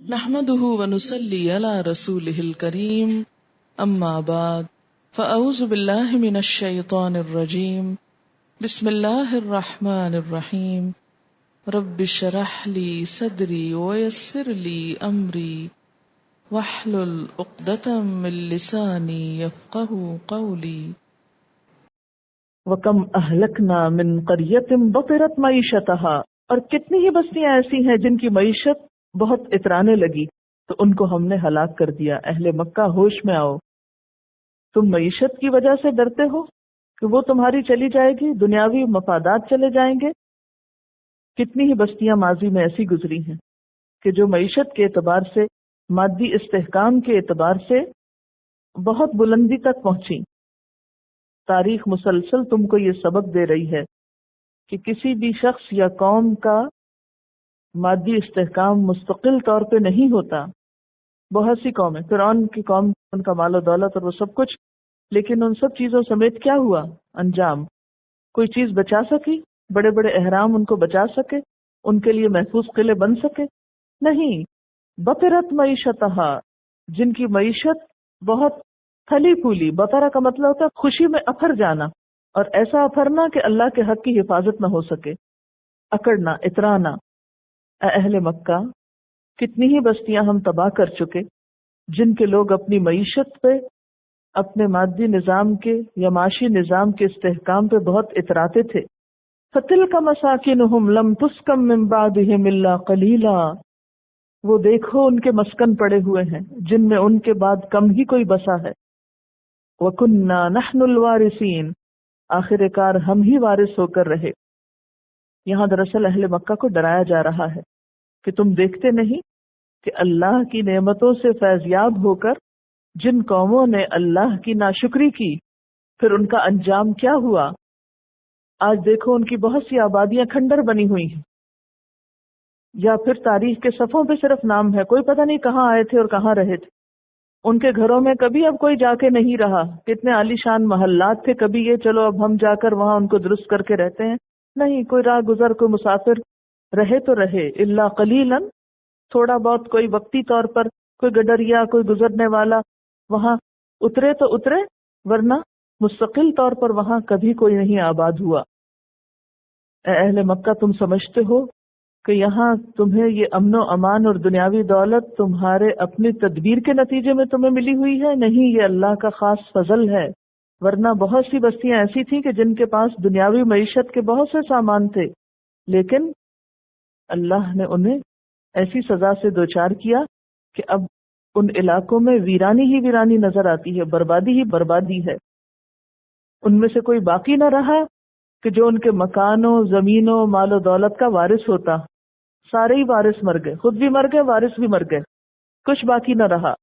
نحمده ونصلي على رسوله الكريم اما بعد فاعوذ بالله من الشيطان الرجيم بسم الله الرحمن الرحيم رب اشرح لي صدري ويسر لي امري واحلل عقدة من لساني يفقهوا قولي وَكَمْ أَهْلَكْنَا مِنْ قَرْيَةٍ بَطِرَتْ مَعِیشَتَهَا، اور کتنی ہی بستیاں ایسی ہیں جن کی معیشت بہت اترانے لگی تو ان کو ہم نے ہلاک کر دیا۔ اہل مکہ ہوش میں آؤ، تم معیشت کی وجہ سے ڈرتے ہو کہ وہ تمہاری چلی جائے گی، دنیاوی مفادات چلے جائیں گے۔ کتنی ہی بستیاں ماضی میں ایسی گزری ہیں کہ جو معیشت کے اعتبار سے، مادی استحکام کے اعتبار سے بہت بلندی تک پہنچی۔ تاریخ مسلسل تم کو یہ سبق دے رہی ہے کہ کسی بھی شخص یا قوم کا مادی استحکام مستقل طور پہ نہیں ہوتا۔ بہت سی قومیں، فرعون کی قوم، ان کا مال و دولت اور وہ سب کچھ، لیکن ان سب چیزوں سمیت کیا ہوا انجام؟ کوئی چیز بچا سکی؟ بڑے بڑے احرام ان کو بچا سکے؟ ان کے لیے محفوظ قلعے بن سکے؟ نہیں۔ بطرت معیشتہا، جن کی معیشت بہت پھلی پھولی، بطرہ کا مطلب ہوتا ہے خوشی میں اپھر جانا، اور ایسا اپھرنا کہ اللہ کے حق کی حفاظت نہ ہو سکے، اکڑنا، اترانا۔ اے اہل مکہ، کتنی ہی بستیاں ہم تباہ کر چکے جن کے لوگ اپنی معیشت پہ، اپنے مادی نظام کے یا معاشی نظام کے استحکام پہ بہت اتراتے تھے۔ فَتِلْكَ مَسَاكِنُهُمْ لَمْ تُسْكَن مِّن بَعْدِهِمْ إِلَّا قَلِيلًا، وہ دیکھو ان کے مسکن پڑے ہوئے ہیں جن میں ان کے بعد کم ہی کوئی بسا ہے۔ وَكُنَّا نَحْنُ الْوَارِثِينَ، آخر کار ہم ہی وارث ہو کر رہے۔ یہاں دراصل اہل مکہ کو ڈرایا جا رہا ہے کہ تم دیکھتے نہیں کہ اللہ کی نعمتوں سے فیضیاب ہو کر جن قوموں نے اللہ کی ناشکری کی، پھر ان کا انجام کیا ہوا؟ آج دیکھو ان کی بہت سی آبادیاں کھنڈر بنی ہوئی ہیں، یا پھر تاریخ کے صفحوں پہ صرف نام ہے، کوئی پتہ نہیں کہاں آئے تھے اور کہاں رہے تھے۔ ان کے گھروں میں کبھی اب کوئی جا کے نہیں رہا، کتنے عالی شان محلات تھے، کبھی یہ چلو اب ہم جا کر وہاں ان کو درست کر کے رہتے ہیں، نہیں۔ کوئی راہ گزر، کوئی مسافر رہے تو رہے، الا قلیلا، تھوڑا بہت کوئی وقتی طور پر کوئی گڈریا، کوئی گزرنے والا وہاں اترے تو اترے، ورنہ مستقل طور پر وہاں کبھی کوئی نہیں آباد ہوا۔ اے اہل مکہ، تم سمجھتے ہو کہ یہاں تمہیں یہ امن و امان اور دنیاوی دولت تمہارے اپنی تدبیر کے نتیجے میں تمہیں ملی ہوئی ہے؟ نہیں، یہ اللہ کا خاص فضل ہے۔ ورنہ بہت سی بستیاں ایسی تھیں کہ جن کے پاس دنیاوی معیشت کے بہت سے سامان تھے، لیکن اللہ نے انہیں ایسی سزا سے دوچار کیا کہ اب ان علاقوں میں ویرانی ہی ویرانی نظر آتی ہے، بربادی ہی بربادی ہے۔ ان میں سے کوئی باقی نہ رہا کہ جو ان کے مکانوں، زمینوں، مال و دولت کا وارث ہوتا۔ سارے ہی وارث مر گئے، خود بھی مر گئے، وارث بھی مر گئے، کچھ باقی نہ رہا۔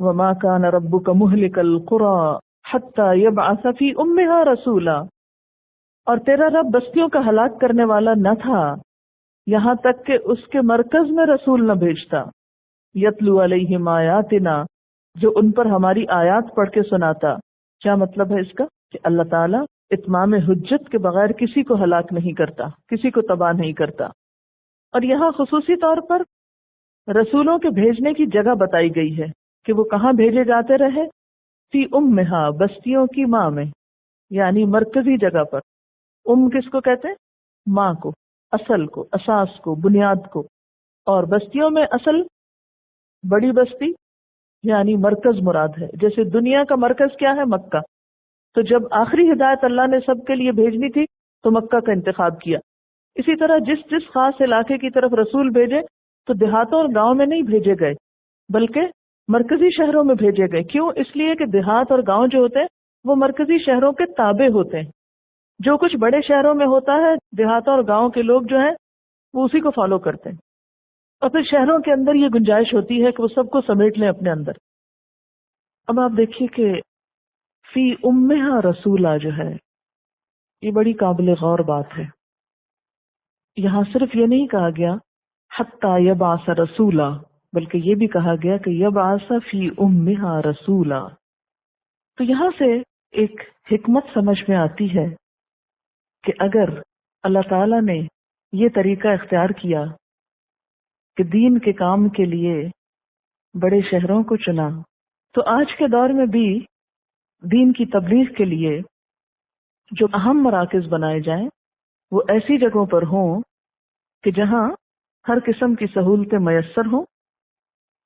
وَمَا كَانَ رَبُّكَ مُهْلِكَ الْقُرَىٰ حَتَّىٰ يَبْعَثَ فِي أُمِّهَا رَسُولًا، اور تیرا رب بستیوں کا ہلاک کرنے والا نہ تھا یہاں تک کہ اس کے مرکز میں رسول نہ بھیجتا۔ یتلو علیہم آیاتنا، جو ان پر ہماری آیات پڑھ کے سناتا۔ کیا مطلب ہے اس کا؟ کہ اللہ تعالیٰ اتمام حجت کے بغیر کسی کو ہلاک نہیں کرتا، کسی کو تباہ نہیں کرتا۔ اور یہاں خصوصی طور پر رسولوں کے بھیجنے کی جگہ بتائی گئی ہے کہ وہ کہاں بھیجے جاتے رہے۔ فی امہا، بستیوں کی ماں میں، یعنی مرکزی جگہ پر۔ کس کو کہتے ہیں؟ ماں کو، اصل کو، اساس کو، بنیاد کو۔ اور بستیوں میں اصل بڑی بستی یعنی مرکز مراد ہے۔ جیسے دنیا کا مرکز کیا ہے؟ مکہ۔ تو جب آخری ہدایت اللہ نے سب کے لیے بھیجنی تھی تو مکہ کا انتخاب کیا۔ اسی طرح جس خاص علاقے کی طرف رسول بھیجے تو دیہاتوں اور گاؤں میں نہیں بھیجے گئے، بلکہ مرکزی شہروں میں بھیجے گئے۔ کیوں؟ اس لیے کہ دیہات اور گاؤں جو ہوتے ہیں وہ مرکزی شہروں کے تابع ہوتے ہیں۔ جو کچھ بڑے شہروں میں ہوتا ہے، دیہاتوں اور گاؤں کے لوگ جو ہیں وہ اسی کو فالو کرتے ہیں، اور پھر شہروں کے اندر یہ گنجائش ہوتی ہے کہ وہ سب کو سمیٹ لیں اپنے اندر۔ اب آپ دیکھیے کہ فی امہا رسولہ جو ہے، یہ بڑی قابل غور بات ہے۔ یہاں صرف یہ نہیں کہا گیا حتی یبعث رسولا، بلکہ یہ بھی کہا گیا کہ یبعث فی امہا رسولا۔ تو یہاں سے ایک حکمت سمجھ میں آتی ہے کہ اگر اللہ تعالیٰ نے یہ طریقہ اختیار کیا کہ دین کے کام کے لیے بڑے شہروں کو چنا، تو آج کے دور میں بھی دین کی تبلیغ کے لیے جو اہم مراکز بنائے جائیں وہ ایسی جگہوں پر ہوں کہ جہاں ہر قسم کی سہولتیں میسر ہوں،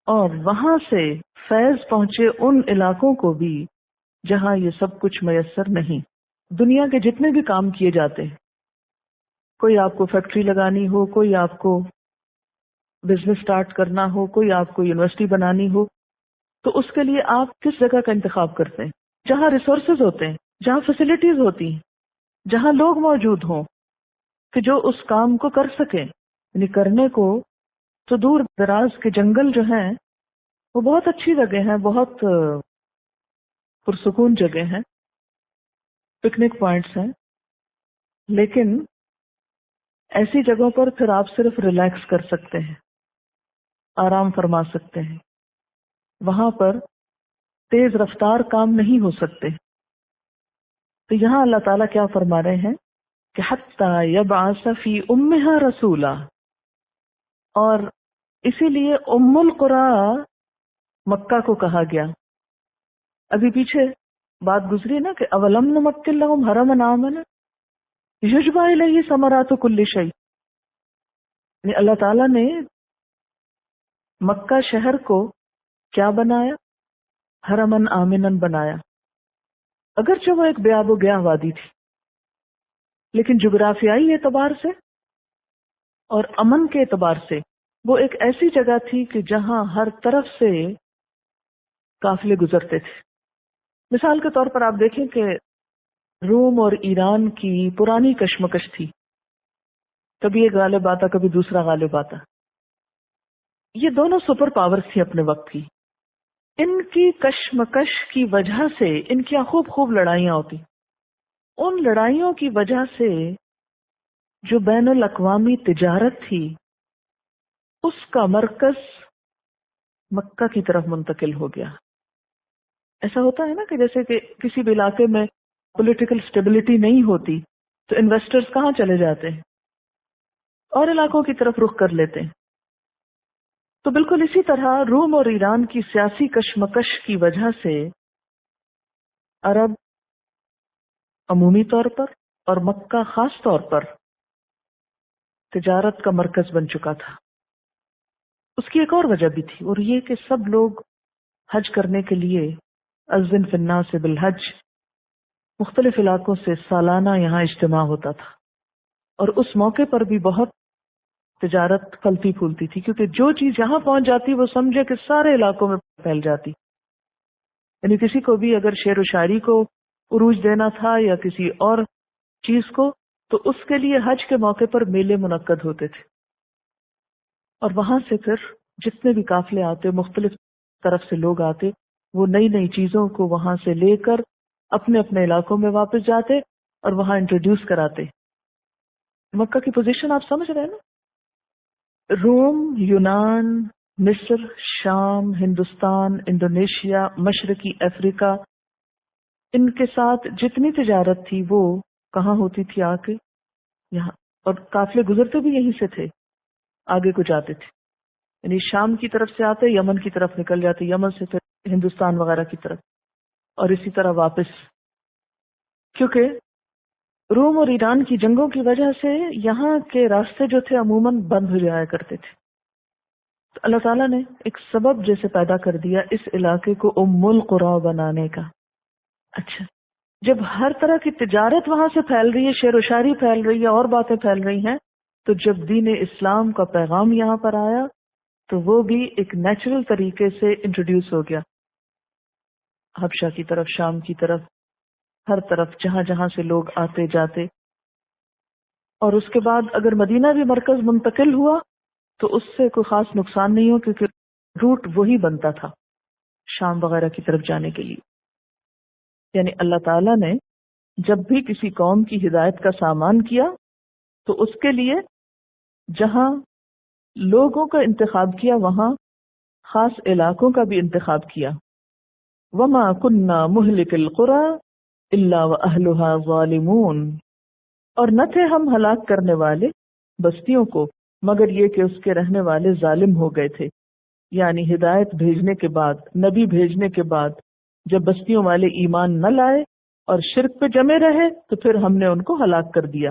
اور وہاں سے فیض پہنچے ان علاقوں کو بھی جہاں یہ سب کچھ میسر نہیں۔ دنیا کے جتنے بھی کام کیے جاتے ہیں، کوئی آپ کو فیکٹری لگانی ہو، کوئی آپ کو بزنس سٹارٹ کرنا ہو، کوئی آپ کو یونیورسٹی بنانی ہو، تو اس کے لیے آپ کس جگہ کا انتخاب کرتے ہیں؟ جہاں ریسورسز ہوتے ہیں، جہاں فیسلٹیز ہوتی ہیں، جہاں لوگ موجود ہوں کہ جو اس کام کو کر سکیں۔ یعنی کرنے کو تو دور دراز کے جنگل جو ہیں وہ بہت اچھی جگہ ہیں، بہت پرسکون جگہ ہیں، پکنک پوائنٹس ہیں، لیکن ایسی جگہوں پر پھر آپ صرف ریلیکس کر سکتے ہیں، آرام فرما سکتے ہیں، وہاں پر تیز رفتار کام نہیں ہو سکتے۔ تو یہاں اللہ تعالیٰ کیا فرما رہے ہیں کہ حتی یبعث فی امہا رسولا، اور اسی لیے ام القری مکہ کو کہا گیا۔ ابھی پیچھے بات گزری نا کہ اولم نمکن لہم حرما آمنا یجبی الیہ ثمرات کل شیء، یعنی اللہ تعالیٰ نے مکہ شہر کو کیا بنایا؟ حرمن آمنن بنایا، اگرچہ وہ ایک بے آب و گیا وادی تھی، لیکن جغرافیائی اعتبار سے اور امن کے اعتبار سے وہ ایک ایسی جگہ تھی کہ جہاں ہر طرف سے قافلے گزرتے تھے۔ مثال کے طور پر آپ دیکھیں کہ روم اور ایران کی پرانی کشمکش تھی، کبھی ایک غالب آتا کبھی دوسرا غالب آتا، یہ دونوں سپر پاورز تھی اپنے وقت کی۔ ان کی کشمکش کی وجہ سے ان کی خوب خوب لڑائیاں ہوتی، ان لڑائیوں کی وجہ سے جو بین الاقوامی تجارت تھی اس کا مرکز مکہ کی طرف منتقل ہو گیا۔ ایسا ہوتا ہے نا کہ جیسے کہ کسی بھی علاقے میں پولیٹیکل سٹیبلٹی نہیں ہوتی تو انویسٹرز کہاں چلے جاتے ہیں؟ اور علاقوں کی طرف رخ کر لیتے ہیں۔ تو بالکل اسی طرح روم اور ایران کی سیاسی کشمکش کی وجہ سے عرب عمومی طور پر اور مکہ خاص طور پر تجارت کا مرکز بن چکا تھا۔ اس کی ایک اور وجہ بھی تھی، اور یہ کہ سب لوگ حج کرنے کے لیے اذن فی الناس بالحج مختلف علاقوں سے سالانہ یہاں اجتماع ہوتا تھا، اور اس موقع پر بھی بہت تجارت پھلتی پھولتی تھی، کیونکہ جو چیز یہاں پہنچ جاتی وہ سمجھے کہ سارے علاقوں میں پھیل جاتی۔ یعنی کسی کو بھی اگر شعر و شاعری کو عروج دینا تھا یا کسی اور چیز کو، تو اس کے لیے حج کے موقع پر میلے منعقد ہوتے تھے، اور وہاں سے پھر جتنے بھی قافلے آتے، مختلف طرف سے لوگ آتے، وہ نئی نئی چیزوں کو وہاں سے لے کر اپنے اپنے علاقوں میں واپس جاتے اور وہاں انٹروڈیوس کراتے۔ مکہ کی پوزیشن آپ سمجھ رہے ہیں نا؟ روم، یونان، مصر، شام، ہندوستان، انڈونیشیا، مشرقی افریقہ، ان کے ساتھ جتنی تجارت تھی وہ کہاں ہوتی تھی؟ آ کے یہاں، اور قافلے گزرتے بھی یہیں سے تھے، آگے کو جاتے تھے۔ یعنی شام کی طرف سے آتے یمن کی طرف نکل جاتے، یمن سے پھر ہندوستان وغیرہ کی طرف، اور اسی طرح واپس۔ کیونکہ روم اور ایران کی جنگوں کی وجہ سے یہاں کے راستے جو تھے عموماً بند ہو جایا کرتے تھے، تو اللہ تعالیٰ نے ایک سبب جیسے پیدا کر دیا اس علاقے کو ام القری بنانے کا۔ اچھا، جب ہر طرح کی تجارت وہاں سے پھیل رہی ہے، شعر و شاعری پھیل رہی ہے، اور باتیں پھیل رہی ہیں، تو جب دین اسلام کا پیغام یہاں پر آیا تو وہ بھی ایک نیچرل طریقے سے انٹروڈیوس ہو گیا حبشہ کی طرف، شام کی طرف، ہر طرف جہاں جہاں سے لوگ آتے جاتے۔ اور اس کے بعد اگر مدینہ بھی مرکز منتقل ہوا تو اس سے کوئی خاص نقصان نہیں ہو، کیونکہ روٹ وہی بنتا تھا شام وغیرہ کی طرف جانے کے لیے۔ یعنی اللہ تعالیٰ نے جب بھی کسی قوم کی ہدایت کا سامان کیا تو اس کے لیے جہاں لوگوں کا انتخاب کیا وہاں خاص علاقوں کا بھی انتخاب کیا۔ وما كنا مهلك القرى الا واهلها ظالمون، اور نہ تھے ہم ہلاک کرنے والے بستیوں کو مگر یہ کہ اس کے رہنے والے ظالم ہو گئے تھے. یعنی ہدایت بھیجنے کے بعد، نبی بھیجنے کے بعد جب بستیوں والے ایمان نہ لائے اور شرک پہ جمے رہے تو پھر ہم نے ان کو ہلاک کر دیا.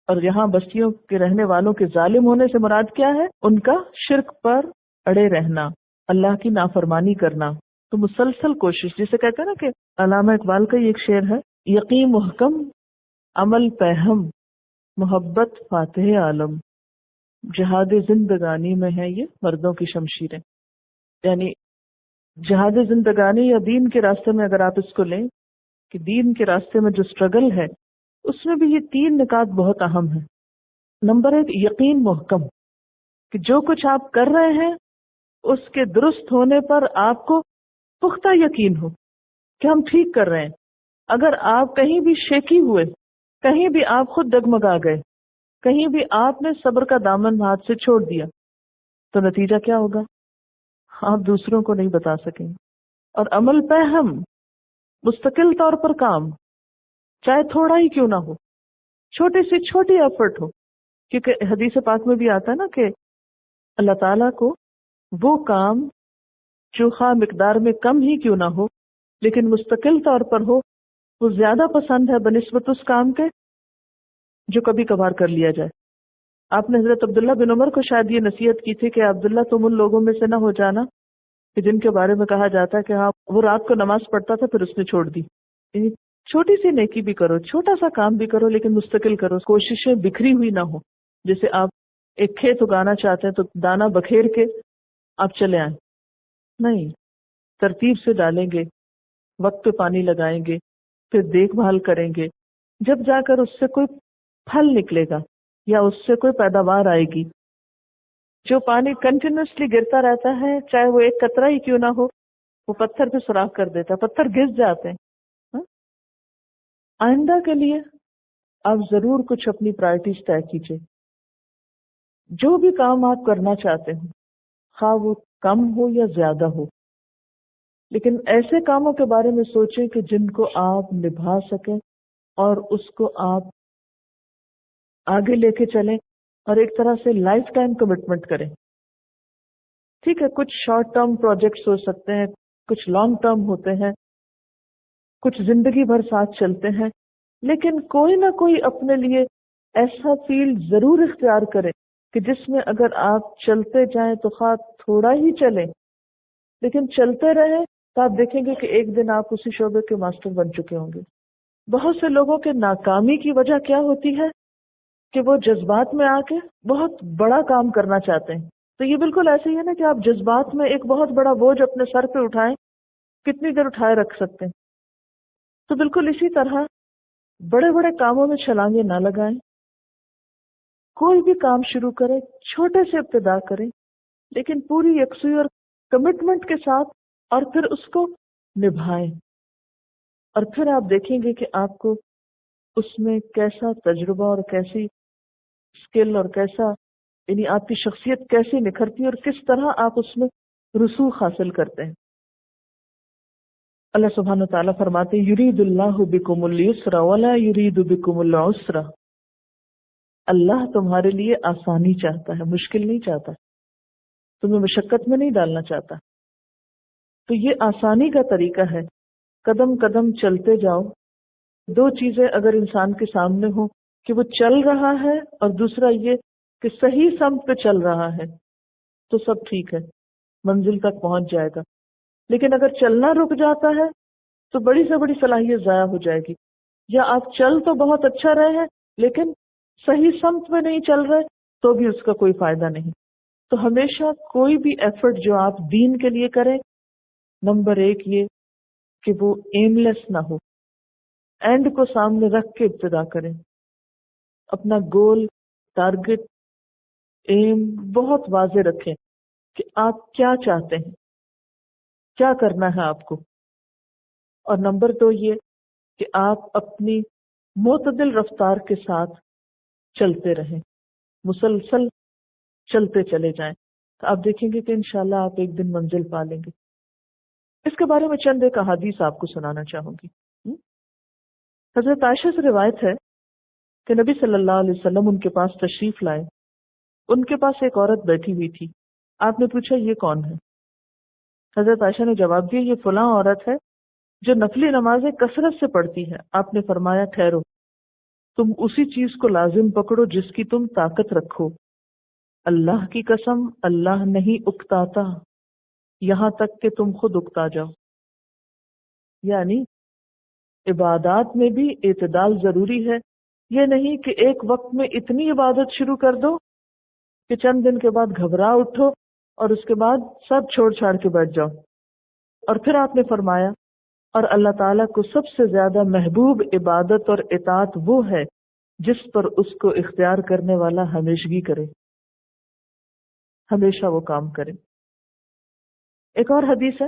اور یہاں بستیوں کے رہنے والوں کے ظالم ہونے سے مراد کیا ہے؟ ان کا شرک پر اڑے رہنا، اللہ کی نافرمانی کرنا. تو مسلسل کوشش، جسے کہتے ہیں نا کہ علامہ اقبال کا یہ ایک شعر ہے، یقین محکم عمل پہم محبت فاتح عالم، جہاد زندگانی میں ہے یہ مردوں کی شمشیریں. یعنی جہاد زندگانی یا دین کے راستے میں اگر آپ اس کو لیں کہ دین کے راستے میں جو سٹرگل ہے اس میں بھی یہ 3 نکات بہت اہم ہیں. نمبر 1 یقین محکم، کہ جو کچھ آپ کر رہے ہیں اس کے درست ہونے پر آپ کو پختہ یقین ہو کہ ہم ٹھیک کر رہے ہیں. اگر آپ کہیں بھی شیکی ہوئے، کہیں بھی آپ خود ڈگمگا گئے، کہیں بھی آپ نے صبر کا دامن ہاتھ سے چھوڑ دیا تو نتیجہ کیا ہوگا؟ آپ دوسروں کو نہیں بتا سکیں. اور عمل پہ ہم مستقل طور پر کام، چاہے تھوڑا ہی کیوں نہ ہو، چھوٹی سے چھوٹی ایفرٹ ہو. کیونکہ حدیث پاک میں بھی آتا ہے نا کہ اللہ تعالیٰ کو وہ کام جو خواہ مقدار میں کم ہی کیوں نہ ہو لیکن مستقل طور پر ہو، وہ زیادہ پسند ہے بنسبت اس کام کے جو کبھی کبھار کر لیا جائے. آپ نے حضرت عبداللہ بن عمر کو شاید یہ نصیحت کی تھی کہ عبداللہ تم ان لوگوں میں سے نہ ہو جانا کہ جن کے بارے میں کہا جاتا ہے کہ ہاں وہ رات کو نماز پڑھتا تھا پھر اس نے چھوڑ دی. یعنی چھوٹی سی نیکی بھی کرو، چھوٹا سا کام بھی کرو لیکن مستقل کرو، کوششیں بکھری ہوئی نہ ہو. جیسے آپ ایک کھیت اگانا چاہتے ہیں تو دانا بکھیر کے آپ چلے آئیں، نہیں، ترتیب سے ڈالیں گے، وقت پہ پانی لگائیں گے، پھر دیکھ بھال کریں گے، جب جا کر اس سے کوئی پھل نکلے گا یا اس سے کوئی پیداوار آئے گی. جو پانی کنٹینیوسلی گرتا رہتا ہے چاہے وہ ایک قطرہ ہی کیوں نہ ہو، وہ پتھر پہ سوراخ کر دیتا ہے، پتھر گھس جاتے ہیں. آئندہ کے لیے آپ ضرور کچھ اپنی پرائرٹیز طے کیجیے. جو بھی کام آپ کرنا چاہتے ہیں خواہ وہ کم ہو یا زیادہ ہو، لیکن ایسے کاموں کے بارے میں سوچیں کہ جن کو آپ نبھا سکیں اور اس کو آپ آگے لے کے چلیں اور ایک طرح سے لائف ٹائم کمٹمنٹ کریں. ٹھیک ہے، کچھ شارٹ ٹرم پروجیکٹس ہو سکتے ہیں، کچھ لانگ ٹرم ہوتے ہیں، کچھ زندگی بھر ساتھ چلتے ہیں، لیکن کوئی نہ کوئی اپنے لیے ایسا فیلڈ ضرور اختیار کرے کہ جس میں اگر آپ چلتے جائیں تو خواہ تھوڑا ہی چلیں لیکن چلتے رہیں تو آپ دیکھیں گے کہ ایک دن آپ اسی شعبے کے ماسٹر بن چکے ہوں گے. بہت سے لوگوں کے ناکامی کی وجہ کیا ہوتی ہے کہ وہ جذبات میں آ کے بہت بڑا کام کرنا چاہتے ہیں. تو یہ بالکل ایسے ہی ہے نا کہ آپ جذبات میں ایک بہت بڑا بوجھ اپنے سر پہ اٹھائیں، کتنی دیر اٹھائے رکھ سکتے ہیں. تو بالکل اسی طرح بڑے بڑے کاموں میں چھلانگیں نہ لگائیں. کوئی بھی کام شروع کریں، چھوٹے سے ابتدا کریں لیکن پوری یکسوئی اور کمٹمنٹ کے ساتھ، اور پھر اس کو نبھائیں. اور پھر آپ دیکھیں گے کہ آپ کو اس میں کیسا تجربہ اور کیسی اسکل اور کیسا، یعنی آپ کی شخصیت کیسی نکھرتی ہے اور کس طرح آپ اس میں رسوخ حاصل کرتے ہیں. اللہ سبحانہ وتعالیٰ فرماتے ہیں یرید اللہ بکم اليسر ولا یرید بکم العسر. اللہ تمہارے لیے آسانی چاہتا ہے، مشکل نہیں چاہتا، تمہیں مشقت میں نہیں ڈالنا چاہتا. تو یہ آسانی کا طریقہ ہے، قدم قدم چلتے جاؤ. 2 چیزیں اگر انسان کے سامنے ہوں کہ وہ چل رہا ہے اور دوسرا یہ کہ صحیح سمت پہ چل رہا ہے تو سب ٹھیک ہے، منزل تک پہنچ جائے گا. لیکن اگر چلنا رک جاتا ہے تو بڑی سے بڑی صلاحیت ضائع ہو جائے گی. یا آپ چل تو بہت اچھا رہے ہیں لیکن صحیح سمت میں نہیں چل رہے تو بھی اس کا کوئی فائدہ نہیں. تو ہمیشہ کوئی بھی ایفرٹ جو آپ دین کے لیے کریں، نمبر 1 یہ کہ وہ ایم لیس نہ ہو، اینڈ کو سامنے رکھ کے ابتدا کریں. اپنا گول، ٹارگٹ، ایم بہت واضح رکھیں کہ آپ کیا چاہتے ہیں، کیا کرنا ہے آپ کو. اور نمبر 2 یہ کہ آپ اپنی معتدل رفتار کے ساتھ چلتے رہیں، مسلسل چلتے چلے جائیں. تو آپ دیکھیں گے کہ انشاءاللہ آپ ایک دن منزل پا لیں گے. اس کے بارے میں چند ایک احادیث آپ کو سنانا چاہوں گی. حضرت عائشہ سے روایت ہے کہ نبی صلی اللہ علیہ وسلم ان کے پاس تشریف لائے ان کے پاس ایک عورت بیٹھی ہوئی تھی. آپ نے پوچھا یہ کون ہے؟ حضرت عائشہ نے جواب دیا یہ فلاں عورت ہے جو نفلی نمازیں کثرت سے پڑھتی ہے. آپ نے فرمایا ٹھہرو، تم اسی چیز کو لازم پکڑو جس کی تم طاقت رکھو. اللہ کی قسم اللہ نہیں اکتاتا یہاں تک کہ تم خود اکتا جاؤ. یعنی عبادات میں بھی اعتدال ضروری ہے. یہ نہیں کہ ایک وقت میں اتنی عبادت شروع کر دو کہ چند دن کے بعد گھبرا اٹھو اور اس کے بعد سب چھوڑ چھاڑ کے بیٹھ جاؤ. اور پھر آپ نے فرمایا اور اللہ تعالیٰ کو سب سے زیادہ محبوب عبادت اور اطاعت وہ ہے جس پر اس کو اختیار کرنے والا ہمیشگی کرے، ہمیشہ وہ کام کرے. ایک اور حدیث ہے،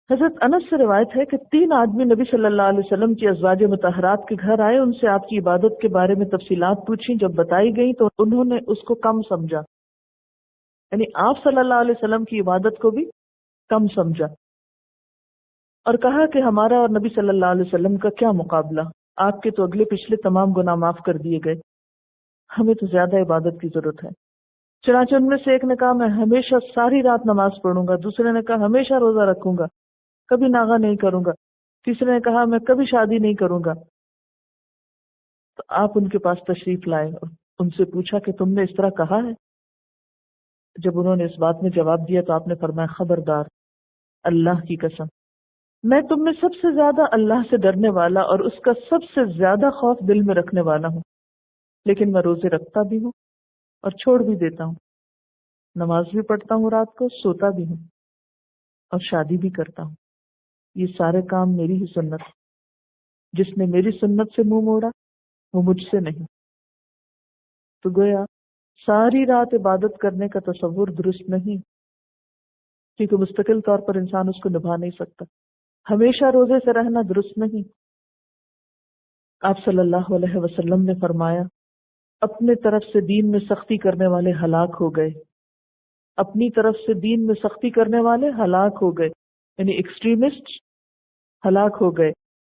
حضرت انس سے روایت ہے کہ 3 آدمی نبی صلی اللہ علیہ وسلم کی ازواج مطہرات کے گھر آئے، ان سے آپ کی عبادت کے بارے میں تفصیلات پوچھی. جب بتائی گئی تو انہوں نے اس کو کم سمجھا، یعنی آپ صلی اللہ علیہ وسلم کی عبادت کو بھی کم سمجھا، اور کہا کہ ہمارا اور نبی صلی اللہ علیہ وسلم کا کیا مقابلہ، آپ کے تو اگلے پچھلے تمام گناہ معاف کر دیے گئے، ہمیں تو زیادہ عبادت کی ضرورت ہے. چنانچہ ان میں سے ایک نے کہا میں ہمیشہ ساری رات نماز پڑھوں گا، دوسرے نے کہا ہمیشہ روزہ رکھوں گا، کبھی ناغہ نہیں کروں گا، تیسرے نے کہا میں کبھی شادی نہیں کروں گا. تو آپ ان کے پاس تشریف لائے اور ان سے پوچھا کہ تم نے اس طرح کہا ہے؟ جب انہوں نے اس بات میں جواب دیا تو آپ نے فرمایا خبردار، اللہ کی قسم میں تم میں سب سے زیادہ اللہ سے ڈرنے والا اور اس کا سب سے زیادہ خوف دل میں رکھنے والا ہوں، لیکن میں روزے رکھتا بھی ہوں اور چھوڑ بھی دیتا ہوں، نماز بھی پڑھتا ہوں، رات کو سوتا بھی ہوں اور شادی بھی کرتا ہوں. یہ سارے کام میری ہی سنت ہے. جس نے میری سنت سے منہ موڑا وہ مجھ سے نہیں. تو گویا ساری رات عبادت کرنے کا تصور درست نہیں، کیونکہ مستقل طور پر انسان اس کو نبھا نہیں سکتا. ہمیشہ روزے سے رہنا درست نہیں. آپ صلی اللہ علیہ وسلم نے فرمایا اپنے طرف سے دین میں سختی کرنے والے ہلاک ہو گئے، اپنی طرف سے دین میں سختی کرنے والے ہلاک ہو گئے، یعنی ایکسٹریمسٹ ہلاک ہو گئے.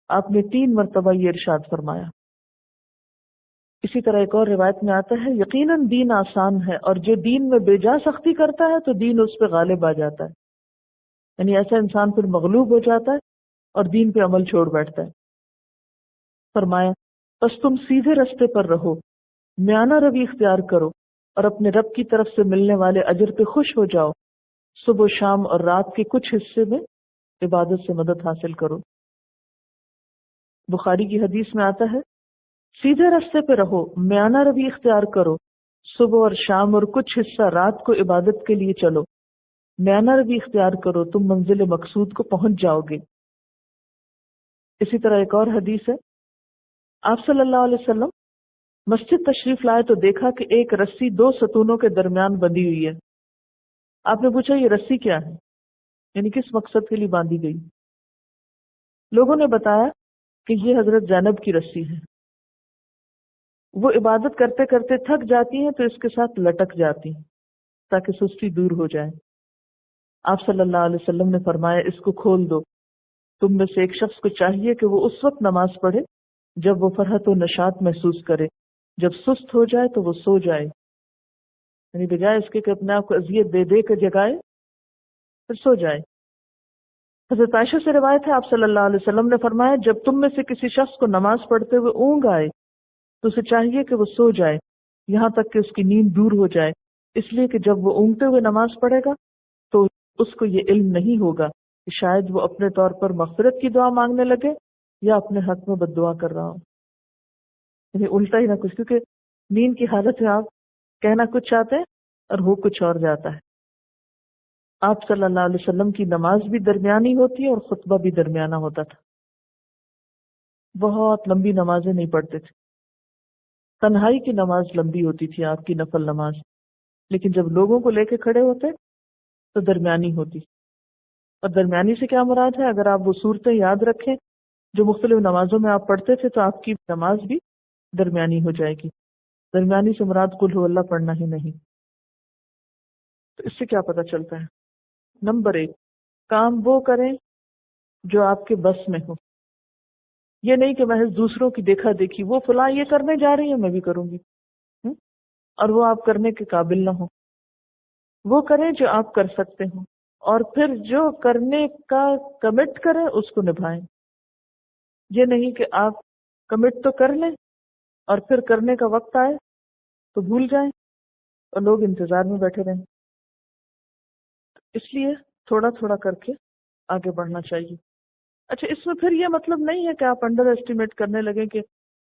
آپ نے 3 مرتبہ یہ ارشاد فرمایا. اسی طرح ایک اور روایت میں آتا ہے یقیناً دین آسان ہے اور جو دین میں بے جا سختی کرتا ہے تو دین اس پہ غالب آ جاتا ہے. یعنی ایسا انسان پھر مغلوب ہو جاتا ہے اور دین پہ عمل چھوڑ بیٹھتا ہے. فرمایا بس تم سیدھے رستے پر رہو، میانہ روی اختیار کرو اور اپنے رب کی طرف سے ملنے والے اجر پہ خوش ہو جاؤ. صبح و شام اور رات کے کچھ حصے میں عبادت سے مدد حاصل کرو. بخاری کی حدیث میں آتا ہے سیدھے رستے پہ رہو، میانہ روی اختیار کرو، صبح اور شام اور کچھ حصہ رات کو عبادت کے لیے چلو، میانہ روی اختیار کرو، تم منزل مقصود کو پہنچ جاؤ گے. اسی طرح ایک اور حدیث ہے آپ صلی اللہ علیہ وسلم مسجد تشریف لائے تو دیکھا کہ ایک رسی 2 ستونوں کے درمیان بندھی ہوئی ہے. آپ نے پوچھا یہ رسی کیا ہے، یعنی کس مقصد کے لیے باندھی گئی؟ لوگوں نے بتایا کہ یہ حضرت زینب کی رسی ہے، وہ عبادت کرتے کرتے تھک جاتی ہیں تو اس کے ساتھ لٹک جاتی ہیں تاکہ سستی دور ہو جائے. آپ صلی اللہ علیہ وسلم نے فرمایا اس کو کھول دو. تم میں سے ایک شخص کو چاہیے کہ وہ اس وقت نماز پڑھے جب وہ فرحت و نشاط محسوس کرے، جب سست ہو جائے تو وہ سو جائے، یعنی بجائے اس کے کہ اپنے آپ کو اذیت دے دے کر جگائے پھر سو جائے. حضرت عائشہ سے روایت ہے آپ صلی اللہ علیہ وسلم نے فرمایا جب تم میں سے کسی شخص کو نماز پڑھتے ہوئے اونگ آئے تو اسے چاہیے کہ وہ سو جائے یہاں تک کہ اس کی نیند دور ہو جائے، اس لیے کہ جب وہ اونگتے ہوئے نماز پڑھے گا تو اس کو یہ علم نہیں ہوگا کہ شاید وہ اپنے طور پر مغفرت کی دعا مانگنے لگے یا اپنے حق میں بد دعا کر رہا ہو. یعنی الٹا ہی نہ کچھ، کیونکہ نیند کی حالت میں آپ کہنا کچھ چاہتے ہیں اور ہو کچھ اور جاتا ہے. آپ صلی اللہ علیہ وسلم کی نماز بھی درمیانی ہوتی ہے اور خطبہ بھی درمیانہ ہوتا تھا. بہت لمبی نمازیں نہیں پڑھتے تھے. تنہائی کی نماز لمبی ہوتی تھی آپ کی نفل نماز، لیکن جب لوگوں کو لے کے کھڑے ہوتے تو درمیانی ہوتی. اور درمیانی سے کیا مراد ہے؟ اگر آپ وہ صورتیں یاد رکھیں جو مختلف نمازوں میں آپ پڑھتے تھے تو آپ کی نماز بھی درمیانی ہو جائے گی. درمیانی سے مراد قل هو اللہ پڑھنا ہی نہیں. تو اس سے کیا پتہ چلتا ہے؟ نمبر 1 کام وہ کریں جو آپ کے بس میں ہو. یہ نہیں کہ محض دوسروں کی دیکھا دیکھی، وہ فلاں یہ کرنے جا رہی ہے میں بھی کروں گی، اور وہ آپ کرنے کے قابل نہ ہو. وہ کریں جو آپ کر سکتے ہوں، اور پھر جو کرنے کا کمٹ کریں اس کو نبھائیں. یہ نہیں کہ آپ کمٹ تو کر لیں اور پھر کرنے کا وقت آئے تو بھول جائیں اور لوگ انتظار میں بیٹھے رہیں. اس لیے تھوڑا تھوڑا کر کے آگے بڑھنا چاہیے. اچھا، اس میں پھر یہ مطلب نہیں ہے کہ آپ انڈر ایسٹیمیٹ کرنے لگیں کہ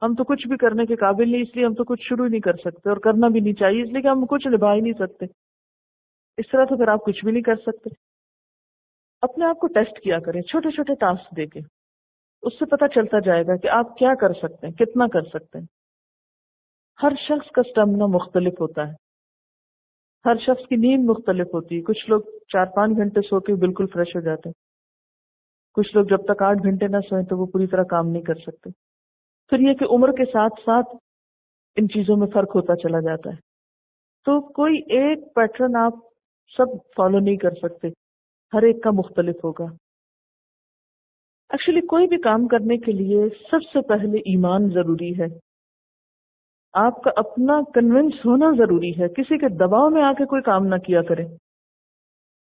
ہم تو کچھ بھی کرنے کے قابل نہیں، اس لیے ہم تو کچھ شروع ہی نہیں کر سکتے، اور کرنا بھی نہیں چاہیے اس لیے کہ ہم کچھ نبھا ہی نہیں سکتے. اس طرح تو پھر آپ کچھ بھی نہیں کر سکتے. اپنے آپ کو ٹیسٹ کیا کریں چھوٹے چھوٹے ٹاسک دے کے. اس سے پتہ چلتا جائے گا کہ آپ کیا کر سکتے ہیں، کتنا کر سکتے ہیں. ہر شخص کا اسٹیمنا مختلف ہوتا ہے، ہر شخص کی نیند مختلف ہوتی ہے. کچھ لوگ 4-5 گھنٹے سو کے بالکل فریش ہو جاتے ہیں، کچھ لوگ جب تک 8 گھنٹے نہ سوئیں تو وہ پوری طرح کام نہیں کر سکتے. پھر یہ کہ عمر کے ساتھ ساتھ ان چیزوں میں فرق ہوتا چلا جاتا ہے. تو کوئی ایک پیٹرن آپ سب فالو نہیں کر سکتے، ہر ایک کا مختلف ہوگا. ایکچولی کوئی بھی کام کرنے کے لیے سب سے پہلے ایمان ضروری ہے. آپ کا اپنا کنونس ہونا ضروری ہے. کسی کے دباؤ میں آ کے کوئی کام نہ کیا کریں.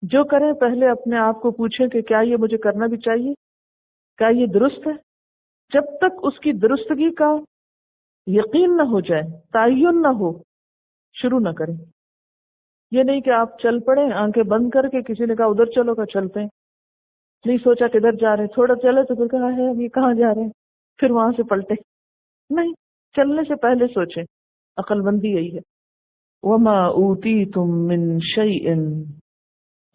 جو کریں پہلے اپنے آپ کو پوچھیں کہ کیا یہ مجھے کرنا بھی چاہیے، کیا یہ درست ہے. جب تک اس کی درستگی کا یقین نہ ہو جائے، تعین نہ ہو، شروع نہ کریں. یہ نہیں کہ آپ چل پڑے آنکھیں بند کر کے، کسی نے کہا ادھر چلو کا چلتے ہیں، نہیں سوچا کدھر جا رہے ہیں، تھوڑا چلے تو پھر کہا ہے اب یہ کہاں جا رہے ہیں، پھر وہاں سے پلٹے. نہیں، چلنے سے پہلے سوچیں. عقل مندی یہی ہے. وما اوتیتم من شیء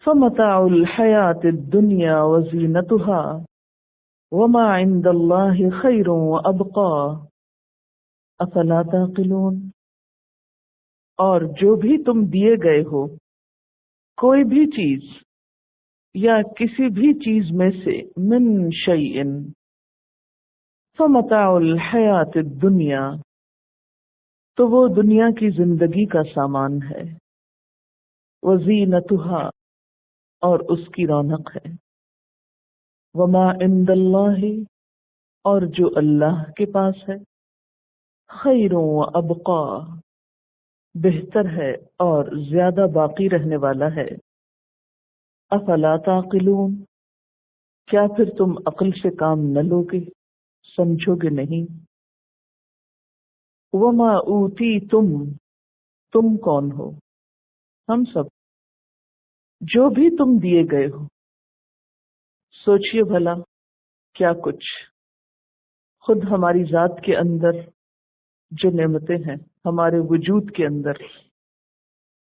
فمتاع الحیات الدنیا وزینتها وما عند اللہ خیر وابقا افلا تعقلون. اور جو بھی تم دیے گئے ہو، کوئی بھی چیز یا کسی بھی چیز میں سے، من شیء، فمتاع الحیات الدنیا، تو وہ دنیا کی زندگی کا سامان ہے، وزینتها، اور اس کی رونق ہے، وما عند اللہ، اور جو اللہ کے پاس ہے، خیر و ابقا، بہتر ہے اور زیادہ باقی رہنے والا ہے. افلا تعقلون، کیا پھر تم عقل سے کام نہ لوگے، سمجھو گے نہیں. وما اوتی تم کون ہو؟ ہم سب. جو بھی تم دیے گئے ہو، سوچئے بھلا کیا کچھ خود ہماری ذات کے اندر جو نعمتیں ہیں، ہمارے وجود کے اندر،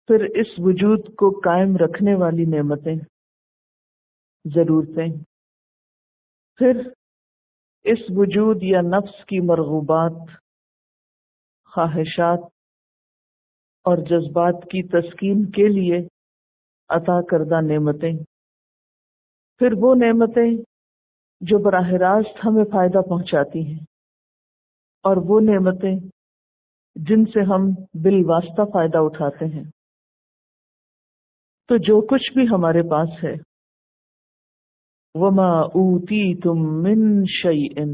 پھر اس وجود کو قائم رکھنے والی نعمتیں، ضرورتیں، پھر اس وجود یا نفس کی مرغوبات، خواہشات اور جذبات کی تسکین کے لیے عطا کردہ نعمتیں، پھر وہ نعمتیں جو براہ راست ہمیں فائدہ پہنچاتی ہیں، اور وہ نعمتیں جن سے ہم بالواسطہ فائدہ اٹھاتے ہیں. تو جو کچھ بھی ہمارے پاس ہے، وما اوتیتم من شیء،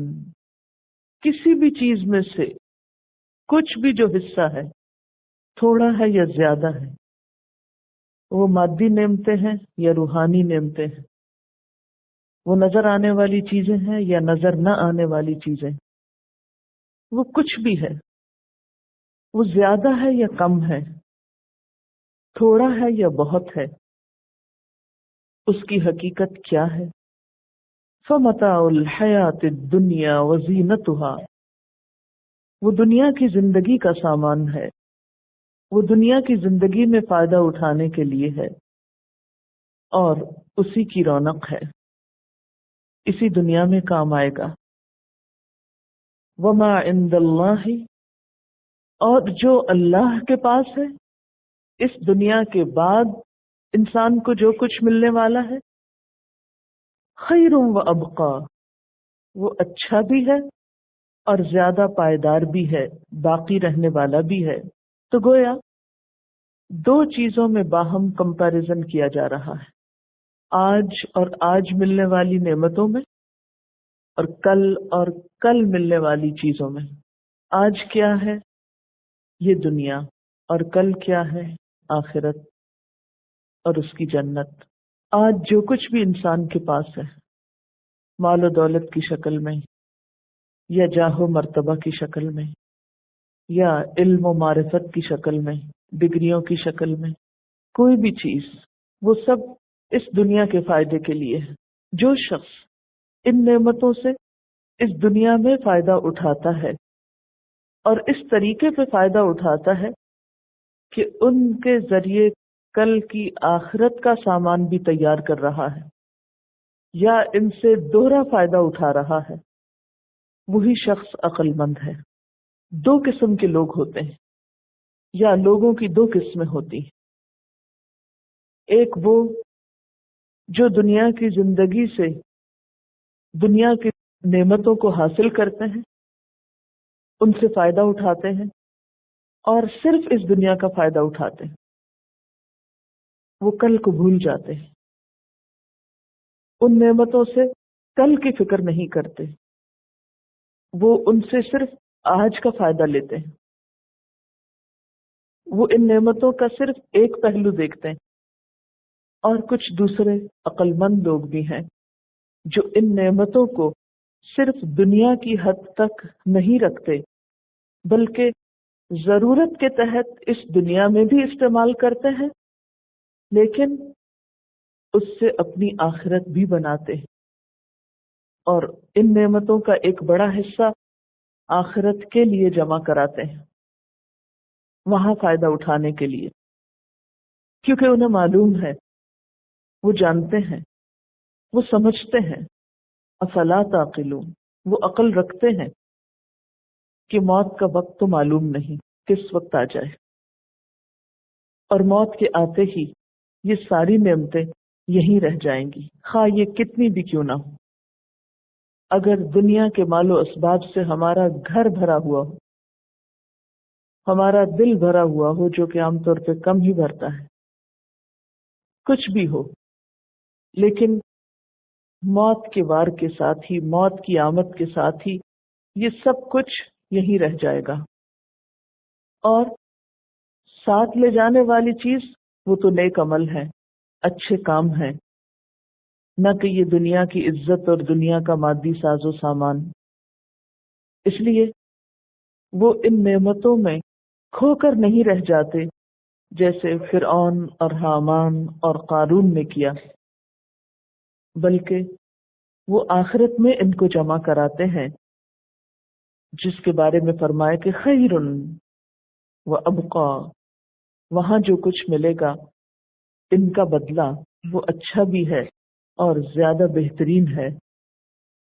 کسی بھی چیز میں سے کچھ بھی جو حصہ ہے، تھوڑا ہے یا زیادہ ہے، وہ مادی نعمتیں ہیں یا روحانی نعمتیں ہیں، وہ نظر آنے والی چیزیں ہیں یا نظر نہ آنے والی چیزیں، وہ کچھ بھی ہے، وہ زیادہ ہے یا کم ہے، تھوڑا ہے یا بہت ہے، اس کی حقیقت کیا ہے. فمتاع الحیات الدنیا وزینتها، وہ دنیا کی زندگی کا سامان ہے، وہ دنیا کی زندگی میں فائدہ اٹھانے کے لیے ہے، اور اسی کی رونق ہے، اسی دنیا میں کام آئے گا. وما عند اللہ، اور جو اللہ کے پاس ہے، اس دنیا کے بعد انسان کو جو کچھ ملنے والا ہے، خیر و ابقا، وہ اچھا بھی ہے اور زیادہ پائیدار بھی ہے، باقی رہنے والا بھی ہے. تو گویا دو چیزوں میں باہم کمپیریزن کیا جا رہا ہے، آج اور آج ملنے والی نعمتوں میں، اور کل ملنے والی چیزوں میں. آج کیا ہے؟ یہ دنیا. اور کل کیا ہے؟ آخرت اور اس کی جنت۔ آج جو کچھ بھی انسان کے پاس ہے، مال و دولت کی شکل میں یا جاہ و مرتبہ کی شکل میں یا علم و معرفت کی شکل میں، ڈگریوں کی شکل میں، کوئی بھی چیز، وہ سب اس دنیا کے فائدے کے لیے ہے۔ جو شخص ان نعمتوں سے اس دنیا میں فائدہ اٹھاتا ہے اور اس طریقے پہ فائدہ اٹھاتا ہے کہ ان کے ذریعے کل کی آخرت کا سامان بھی تیار کر رہا ہے یا ان سے دوہرا فائدہ اٹھا رہا ہے، وہی شخص عقل مند ہے۔ دو قسم کے لوگ ہوتے ہیں، یا لوگوں کی دو قسمیں ہوتی ہیں۔ ایک وہ جو دنیا کی زندگی سے دنیا کی نعمتوں کو حاصل کرتے ہیں، ان سے فائدہ اٹھاتے ہیں اور صرف اس دنیا کا فائدہ اٹھاتے ہیں، وہ کل کو بھول جاتے ہیں، ان نعمتوں سے کل کی فکر نہیں کرتے، وہ ان سے صرف آج کا فائدہ لیتے ہیں، وہ ان نعمتوں کا صرف ایک پہلو دیکھتے ہیں۔ اور کچھ دوسرے عقل مند لوگ بھی ہیں جو ان نعمتوں کو صرف دنیا کی حد تک نہیں رکھتے، بلکہ ضرورت کے تحت اس دنیا میں بھی استعمال کرتے ہیں، لیکن اس سے اپنی آخرت بھی بناتے ہیں، اور ان نعمتوں کا ایک بڑا حصہ آخرت کے لیے جمع کراتے ہیں، وہاں فائدہ اٹھانے کے لیے، کیونکہ انہیں معلوم ہے، وہ جانتے ہیں، وہ سمجھتے ہیں۔ افلا تعقلون، وہ عقل رکھتے ہیں کہ موت کا وقت تو معلوم نہیں کس وقت آ جائے، اور موت کے آتے ہی یہ ساری نعمتیں یہیں رہ جائیں گی، خواہ یہ کتنی بھی کیوں نہ ہو۔ اگر دنیا کے مال و اسباب سے ہمارا گھر بھرا ہوا ہو، ہمارا دل بھرا ہوا ہو، جو کہ عام طور پہ کم ہی بھرتا ہے، کچھ بھی ہو، لیکن موت کے وار کے ساتھ ہی، موت کی آمد کے ساتھ ہی یہ سب کچھ یہیں رہ جائے گا، اور ساتھ لے جانے والی چیز وہ تو نیک عمل ہے، اچھے کام ہیں، نہ کہ یہ دنیا کی عزت اور دنیا کا مادی ساز و سامان۔ اس لیے وہ ان نعمتوں میں کھو کر نہیں رہ جاتے جیسے فرعون اور حامان اور قارون نے کیا، بلکہ وہ آخرت میں ان کو جمع کراتے ہیں، جس کے بارے میں فرمائے کہ خیر و ابقا، وہاں جو کچھ ملے گا ان کا بدلہ وہ اچھا بھی ہے اور زیادہ بہترین ہے،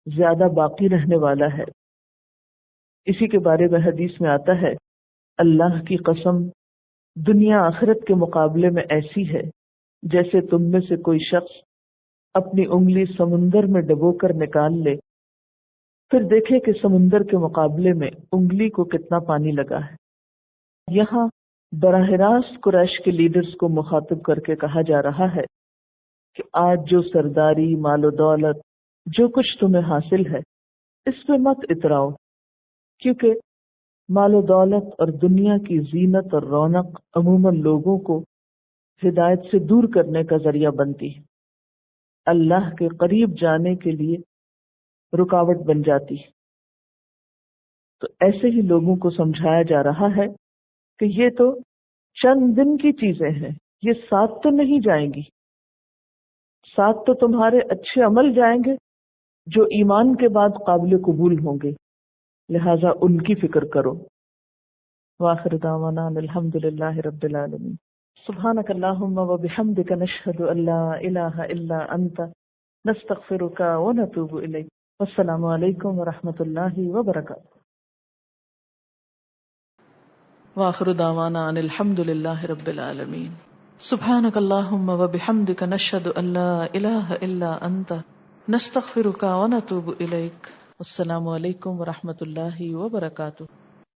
زیادہ باقی رہنے والا ہے۔ اسی کے بارے میں حدیث میں آتا ہے، اللہ کی قسم، دنیا آخرت کے مقابلے میں ایسی ہے جیسے تم میں سے کوئی شخص اپنی انگلی سمندر میں ڈبو کر نکال لے، پھر دیکھے کہ سمندر کے مقابلے میں انگلی کو کتنا پانی لگا ہے۔ یہاں براہ راست قریش کے لیڈرز کو مخاطب کر کے کہا جا رہا ہے کہ آج جو سرداری، مال و دولت، جو کچھ تمہیں حاصل ہے، اس پہ مت اتراؤ، کیونکہ مال و دولت اور دنیا کی زینت اور رونق عموماً لوگوں کو ہدایت سے دور کرنے کا ذریعہ بنتی ہے، اللہ کے قریب جانے کے لیے رکاوٹ بن جاتی ہے۔ تو ایسے ہی لوگوں کو سمجھایا جا رہا ہے کہ یہ تو چند دن کی چیزیں ہیں، یہ ساتھ تو نہیں جائیں گی، ساتھ تو تمہارے اچھے عمل جائیں گے جو ایمان کے بعد قابل قبول ہوں گے، لہذا ان کی فکر کرو۔ وآخر دعوانا الحمد للہ رب العالمین۔ سبحانک اللہم وبحمدک نشہد ان لا الہ الا انت نستغفرک ونتوب الیک۔ والسلام علیکم ورحمۃ اللہ وبرکاتہ۔ وآخر دعوانا ان الحمد للہ رب العالمین۔ سبحانک اللہم وبحمدک نشہد ان لا الہ الا انت نستغفرک ونتوب الیک۔ السلام علیکم ورحمۃ اللہ وبرکاتہ۔